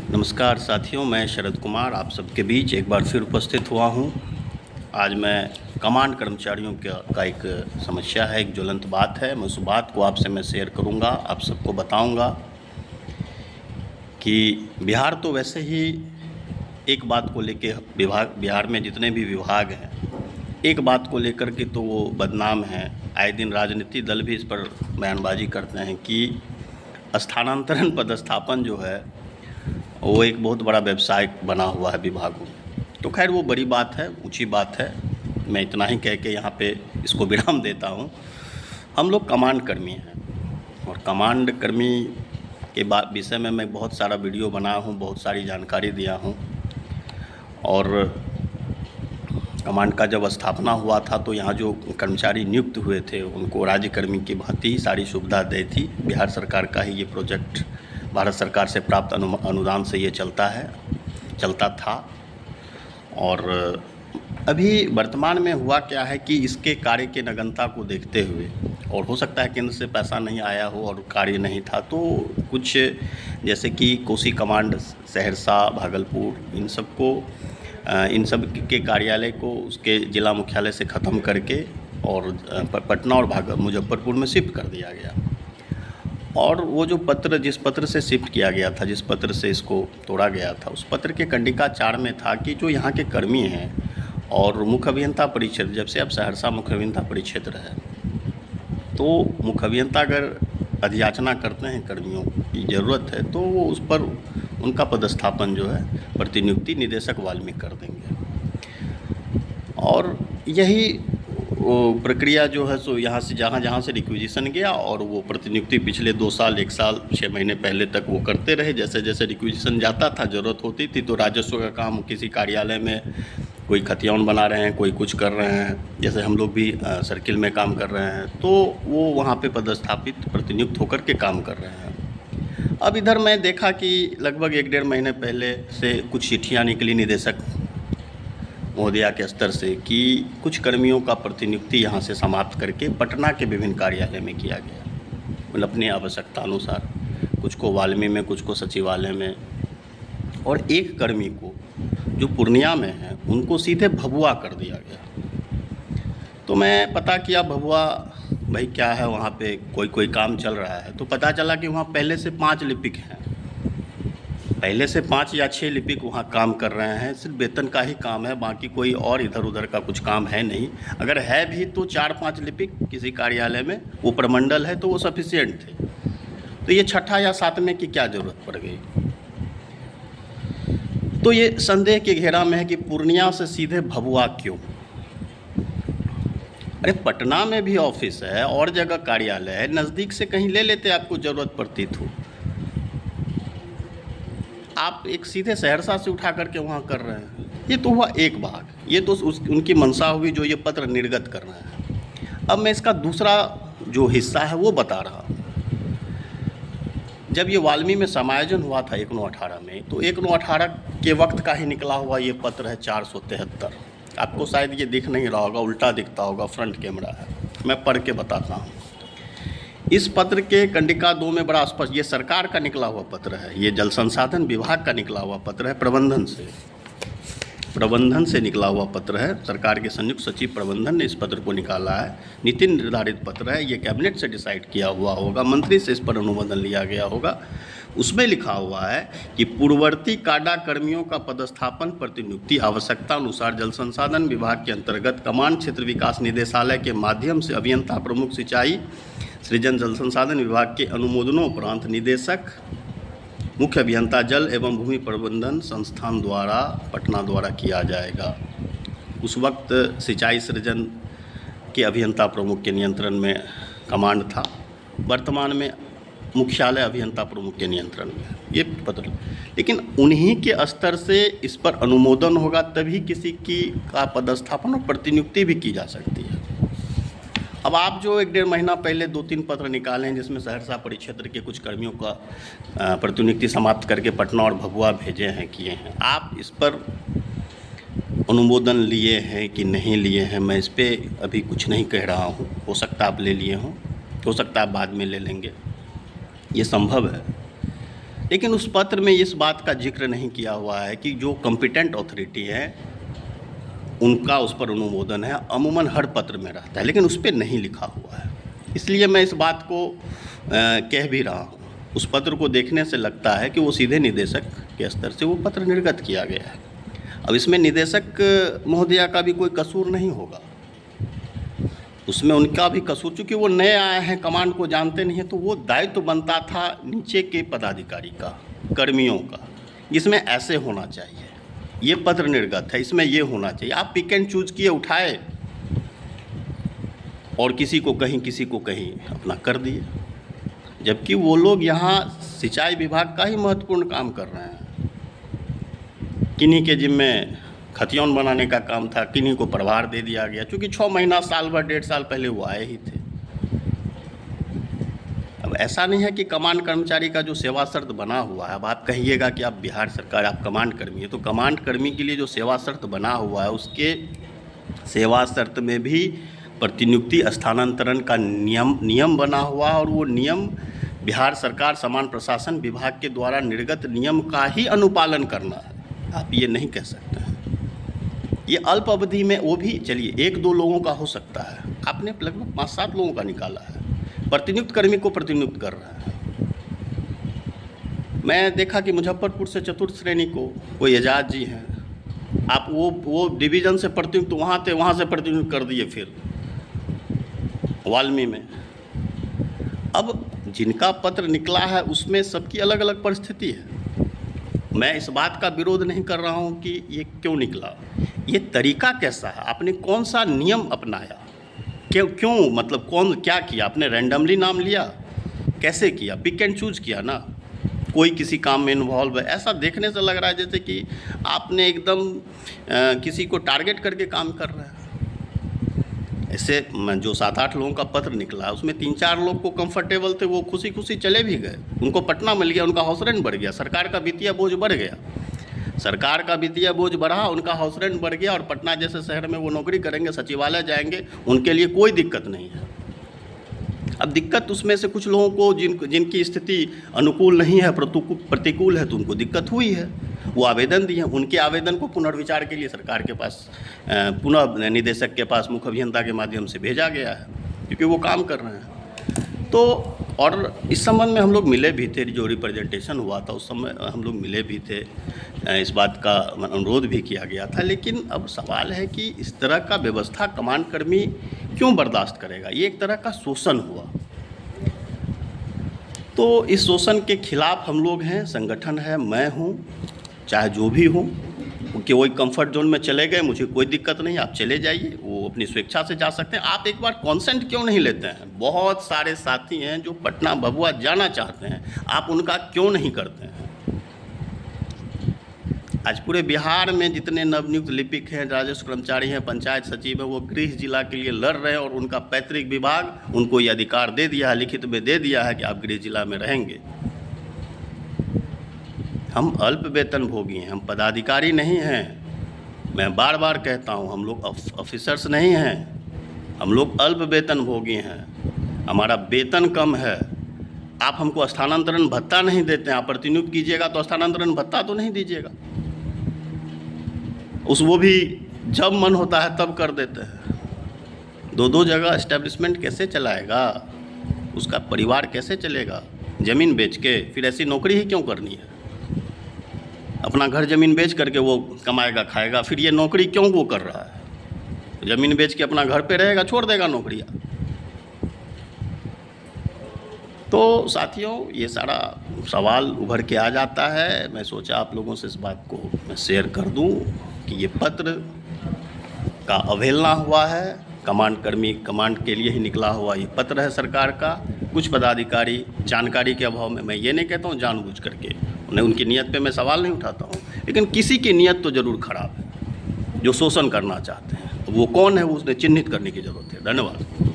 नमस्कार साथियों, मैं शरद कुमार आप सबके बीच एक बार फिर उपस्थित हुआ हूं। आज मैं कमांड कर्मचारियों का एक समस्या है, एक ज्वलंत बात है। मैं उस बात को आपसे शेयर करूंगा, आप सबको बताऊंगा कि बिहार तो वैसे ही एक बात को लेके बिहार में जितने भी विभाग हैं, एक बात को लेकर के तो वो बदनाम हैं। आए दिन राजनीतिक दल भी इस पर बयानबाजी करते हैं कि स्थानांतरण पदस्थापन जो है वो एक बहुत बड़ा व्यवसाय बना हुआ है विभागों में। तो खैर वो बड़ी बात है, ऊंची बात है। मैं इतना ही कह के यहाँ पे इसको विराम देता हूँ। हम लोग कमांड कर्मी हैं और कमांड कर्मी के विषय में मैं बहुत सारा वीडियो बनाया हूँ, बहुत सारी जानकारी दिया हूँ। और कमांड का जब स्थापना हुआ था तो यहाँ जो कर्मचारी नियुक्त हुए थे उनको राज्य कर्मी की भांति ही सारी सुविधा दी थी। बिहार सरकार का ही ये प्रोजेक्ट, भारत सरकार से प्राप्त अनुदान से ये चलता था। और अभी वर्तमान में हुआ क्या है कि इसके कार्य के नगण्यता को देखते हुए, और हो सकता है केंद्र से पैसा नहीं आया हो और कार्य नहीं था, तो कुछ जैसे कि कोसी कमांड सहरसा, भागलपुर, इन सब के कार्यालय को उसके जिला मुख्यालय से ख़त्म करके और पटना और मुजफ्फरपुर में शिफ्ट कर दिया गया। और वो जो पत्र, जिस पत्र से शिफ्ट किया गया था, जिस पत्र से इसको तोड़ा गया था, उस पत्र के कंडिका 4 में था कि जो यहाँ के कर्मी हैं और मुख्य अभियंता परिक्षेत्र, जब से अब सहरसा मुख्य अभियंता परिक्षेत्र है, तो मुख्य अभियंता अगर अधियाचना करते हैं, कर्मियों की ज़रूरत है, तो वो उस पर उनका पदस्थापन जो है प्रतिनियुक्ति निदेशक वाल्मीकि कर देंगे। और यही वो प्रक्रिया जो है सो यहाँ से जहाँ से रिक्विजिशन गया, और वो प्रतिनियुक्ति पिछले 2 साल, 1 साल 6 महीने पहले तक वो करते रहे। जैसे जैसे रिक्विजिशन जाता था, ज़रूरत होती थी, तो राजस्व का काम, किसी कार्यालय में कोई खतियान बना रहे हैं, कोई कुछ कर रहे हैं, जैसे हम लोग भी सर्किल में काम कर रहे हैं, तो वो वहाँ पे पदस्थापित प्रतिनियुक्त होकर के काम कर रहे हैं। अब इधर मैं देखा कि लगभग 1-1.5 महीने पहले से कुछ चिट्ठियाँ निकली निदेशक महोदया के स्तर से कि कुछ कर्मियों का प्रतिनियुक्ति यहाँ से समाप्त करके पटना के विभिन्न कार्यालय में किया गया, मतलब अपनी आवश्यकता अनुसार, कुछ को वाल्मीकि में, कुछ को सचिवालय में। और एक कर्मी को जो पूर्णिया में है उनको सीधे भभुआ कर दिया गया। तो मैं पता किया भभुआ भाई क्या है, वहाँ पे कोई काम चल रहा है। तो पता चला कि वहाँ पहले से 5 लिपिक हैं, पहले से 5 या 6 लिपिक वहाँ काम कर रहे हैं। सिर्फ वेतन का ही काम है, बाकी कोई और इधर उधर का कुछ काम है नहीं। अगर है भी तो 4-5 लिपिक किसी कार्यालय में, वो प्रमंडल है तो वो सफिशिएंट थे। तो ये छठा या सातवें की क्या ज़रूरत पड़ गई? तो ये संदेह के घेरा में है कि पूर्णिया से सीधे भभुआ क्यों? अरे पटना में भी ऑफिस है और जगह कार्यालय है, नज़दीक से कहीं ले लेते, आपको ज़रूरत पड़ती तो। आप एक सीधे सहरसा से उठा करके वहाँ कर रहे हैं। ये तो हुआ एक भाग, ये तो उनकी मंशा हुई जो ये पत्र निर्गत कर रहे हैं। अब मैं इसका दूसरा जो हिस्सा है वो बता रहा हूँ। जब ये वाल्मीकि में समायोजन हुआ था 1918 में, तो 1918 के वक्त का ही निकला हुआ ये पत्र है 473। आपको शायद ये दिख नहीं रहा होगा, उल्टा दिखता होगा, फ्रंट कैमरा है, मैं पढ़ के बताता हूँ। इस पत्र के कंडिका 2 में बड़ा स्पष्ट, ये सरकार का निकला हुआ पत्र है, ये जल संसाधन विभाग का निकला हुआ पत्र है, प्रबंधन से निकला हुआ पत्र है। सरकार के संयुक्त सचिव प्रबंधन ने इस पत्र को निकाला है। नीति निर्धारित पत्र है, ये कैबिनेट से डिसाइड किया हुआ होगा, मंत्री से इस पर अनुमोदन लिया गया होगा। उसमें लिखा हुआ है कि पूर्ववर्ती काडा कर्मियों का पदस्थापन प्रतिनियुक्ति आवश्यकता अनुसार जल संसाधन विभाग के अंतर्गत कमांड क्षेत्र विकास निदेशालय के माध्यम से अभियंता प्रमुख सिंचाई सृजन जल संसाधन विभाग के अनुमोदनोपरांत निदेशक मुख्य अभियंता जल एवं भूमि प्रबंधन संस्थान द्वारा पटना द्वारा किया जाएगा। उस वक्त सिंचाई सृजन के अभियंता प्रमुख के नियंत्रण में कमांड था, वर्तमान में मुख्यालय अभियंता प्रमुख के नियंत्रण में ये पत्र। लेकिन उन्हीं के स्तर से इस पर अनुमोदन होगा तभी किसी की का पदस्थापन और प्रतिनियुक्ति भी की जा सकती है। अब आप जो 1-1.5 महीना पहले 2-3 पत्र निकाले हैं जिसमें सहरसा परिक्षेत्र के कुछ कर्मियों का प्रतिनियुक्ति समाप्त करके पटना और भभुआ भेजे हैं, किए हैं, आप इस पर अनुमोदन लिए हैं कि नहीं लिए हैं, मैं इस पर अभी कुछ नहीं कह रहा हूँ। हो सकता आप ले लिए हों, हो सकता है बाद में ले लेंगे, ये संभव है। लेकिन उस पत्र में इस बात का जिक्र नहीं किया हुआ है कि जो कॉम्पिटेंट अथॉरिटी है उनका उस पर अनुमोदन है। अमूमन हर पत्र में रहता है, लेकिन उस पर नहीं लिखा हुआ है। इसलिए मैं इस बात को कह भी रहा हूँ। उस पत्र को देखने से लगता है कि वो सीधे निदेशक के स्तर से वो पत्र निर्गत किया गया है। अब इसमें निदेशक महोदया का भी कोई कसूर नहीं होगा, उसमें उनका भी कसूर, चूँकि वो नए आए हैं, कमांड को जानते नहीं हैं, तो वो दायित्व बनता था नीचे के पदाधिकारी का, कर्मियों का, जिसमें ऐसे होना चाहिए, ये पत्र निर्गत है, इसमें ये होना चाहिए। आप पिक एंड चूज किए, उठाए और किसी को कहीं अपना कर दिए, जबकि वो लोग यहाँ सिंचाई विभाग का ही महत्वपूर्ण काम कर रहे हैं। किन्हीं के जिम्मे खतियान बनाने का काम था, किन्हीं को प्रभार दे दिया गया, क्योंकि 6 महीना, साल भर, 1.5 साल पहले वो आए ही थे। अब ऐसा नहीं है कि कमांड कर्मचारी का जो सेवा शर्त बना हुआ है, अब आप कहिएगा कि आप बिहार सरकार, आप कमांड कर्मी है, तो कमांड कर्मी के लिए जो सेवा शर्त बना हुआ है, उसके सेवा शर्त में भी प्रतिनियुक्ति स्थानांतरण का नियम बना हुआ है, और वो नियम बिहार सरकार सामान्य प्रशासन विभाग के द्वारा निर्गत नियम का ही अनुपालन करना है। आप ये नहीं कह सकते हैं। ये अल्प अवधि में, वो भी चलिए 1-2 लोगों का हो सकता है, आपने लगभग 5-7 लोगों का निकाला है, प्रतिनियुक्त कर्मी को प्रतिनियुक्त कर रहा है। मैं देखा कि मुजफ्फरपुर से चतुर्थ श्रेणी को कोई एजाज जी हैं, आप वो डिवीज़न से प्रतिनियुक्त वहाँ थे, वहाँ से प्रतिनियुक्त कर दिए फिर वाल्मी में। अब जिनका पत्र निकला है उसमें सबकी अलग अलग परिस्थिति है। मैं इस बात का विरोध नहीं कर रहा हूँ कि ये क्यों निकला, ये तरीका कैसा है, आपने कौन सा नियम अपनाया, क्यों मतलब कौन क्या किया, आपने रैंडमली नाम लिया, कैसे किया, पिक एंड चूज किया ना, कोई किसी काम में इन्वॉल्व है, ऐसा देखने से लग रहा है जैसे कि आपने एकदम किसी को टारगेट करके काम कर रहा है। ऐसे जो 7-8 लोगों का पत्र निकला, उसमें 3-4 लोग को कंफर्टेबल थे, वो खुशी खुशी चले भी गए, उनको पटना मिल गया, उनका हाउस रेंट बढ़ गया, सरकार का वित्तीय बोझ बढ़ गया, सरकार का वित्तीय बोझ बढ़ा, उनका हाउस रेंट बढ़ गया, और पटना जैसे शहर में वो नौकरी करेंगे, सचिवालय जाएंगे, उनके लिए कोई दिक्कत नहीं है। अब दिक्कत उसमें से कुछ लोगों को जिनकी स्थिति अनुकूल नहीं है, प्रतिकूल है, तो उनको दिक्कत हुई है, वो आवेदन दिए, उनके आवेदन को पुनर्विचार के लिए सरकार के पास, पुनः निदेशक के पास मुख्य अभियंता के माध्यम से भेजा गया है, क्योंकि वो काम कर रहे हैं। तो और इस संबंध में हम लोग मिले भी थे, जो रिप्रेजेंटेशन हुआ था उस समय हम लोग मिले भी थे, इस बात का अनुरोध भी किया गया था। लेकिन अब सवाल है कि इस तरह का व्यवस्था कमांड कर्मी क्यों बर्दाश्त करेगा, ये एक तरह का शोषण हुआ। तो इस शोषण के खिलाफ हम लोग हैं, संगठन है, मैं हूँ, चाहे जो भी हूँ, कि वही कंफर्ट जोन में चले गए, मुझे कोई दिक्कत नहीं, आप चले जाइए, वो अपनी स्वेच्छा से जा सकते हैं। आप एक बार कॉन्सेंट क्यों नहीं लेते हैं? बहुत सारे साथी हैं जो पटना भभुआ जाना चाहते हैं, आप उनका क्यों नहीं करते हैं? आज पूरे बिहार में जितने नवनियुक्त लिपिक हैं, राजस्व कर्मचारी हैं, पंचायत सचिव हैं, वो गृह जिला के लिए लड़ रहे हैं, और उनका पैतृक विभाग उनको ये अधिकार दे दिया है, लिखित में दे दिया है कि आप गृह जिला में रहेंगे। हम अल्प वेतन भोगी हैं, हम पदाधिकारी नहीं हैं। मैं बार बार कहता हूं, हम लोग ऑफिसर्स नहीं हैं, हम लोग अल्प वेतन भोगी हैं, हमारा वेतन कम है। आप हमको स्थानांतरण भत्ता नहीं देते हैं, आप प्रतिनियुक्त कीजिएगा तो स्थानांतरण भत्ता तो नहीं दीजिएगा, वो भी जब मन होता है तब कर देते हैं। 2-2 जगह एस्टेब्लिशमेंट कैसे चलाएगा, उसका परिवार कैसे चलेगा? ज़मीन बेच के फिर ऐसी नौकरी ही क्यों करनी है? अपना घर ज़मीन बेच करके वो कमाएगा खाएगा, फिर ये नौकरी क्यों वो कर रहा है? ज़मीन बेच के अपना घर पे रहेगा, छोड़ देगा नौकरियाँ। तो साथियों, ये सारा सवाल उभर के आ जाता है। मैं सोचा आप लोगों से इस बात को मैं शेयर कर दूं कि ये पत्र का अवहेलना हुआ है, कमांड के लिए ही निकला हुआ ये पत्र है सरकार का। कुछ पदाधिकारी जानकारी के अभाव में, मैं ये नहीं कहता हूँ जानबूझ करके, उनकी नीयत पे मैं सवाल नहीं उठाता हूँ, लेकिन किसी की नीयत तो ज़रूर खराब है जो शोषण करना चाहते हैं। वो कौन है, वो उसने चिन्हित करने की ज़रूरत है। धन्यवाद।